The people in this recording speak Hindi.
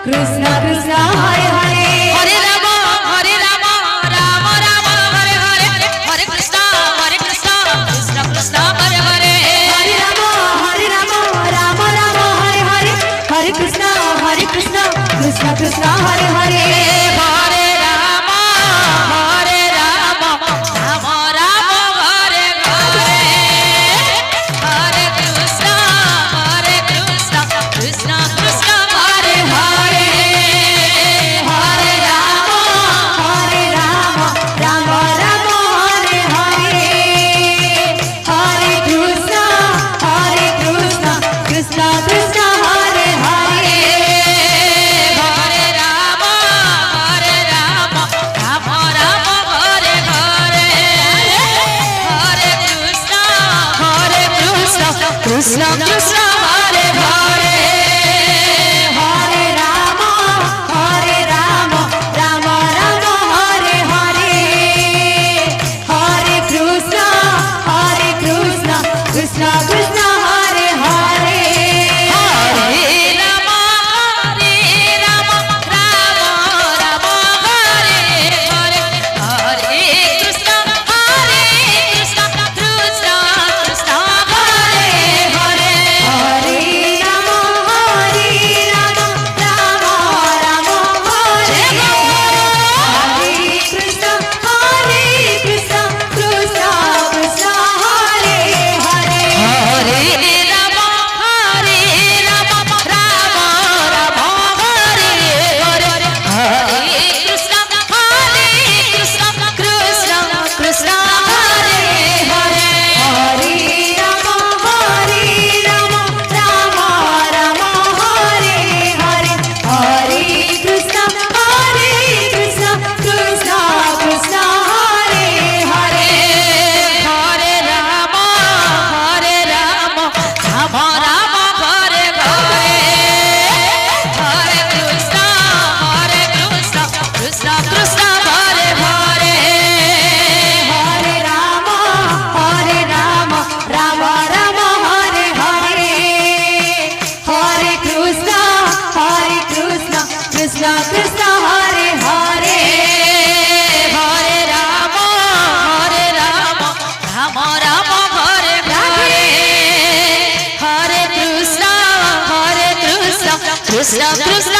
कृष्ण कृष्ण हरे हरे हरे राम राम राम हरे हरे हरे कृष्ण कृष्ण कृष्ण हरे हरे हरे राम राम राम हरे हरे हरे कृष्ण कृष्ण कृष्ण हरे हरे हरे राम राम राम हरे हरे हरे कृष्ण कृष्ण कृष्ण हरे हरे हरे राम राम राम हरे हरे हरे कृष्ण कृष्ण कृष्ण हरे हरे हरे राम राम राम हरे हरे हरे कृष्ण कृष्ण कृष्ण हरे हरे हरे राम राम राम हरे हरे हरे कृष्ण कृष्ण कृष्ण हरे हरे हरे राम राम राम हरे हरे हरे कृष्ण कृष्ण कृष्ण हरे हरे हरे राम राम हरे हरे कृष्ण कृष्ण कृष्ण हरे हरे हरे राम राम हरे हरे हरे कृष्ण कृष्ण कृष्ण हरे हरे हरे राम हरे हरे हरे कृष्ण कृष्ण कृष्ण हरे हरे हरे राम राम हरे हरे हरे कृष्ण कृष्ण कृष्ण हरे हरे हरे राम राम हरे हरे हरे कृष्ण कृष्ण कृष्ण हरे हरे हरे राम राम हरे हरे हरे कृष्ण कृष्ण कृष्ण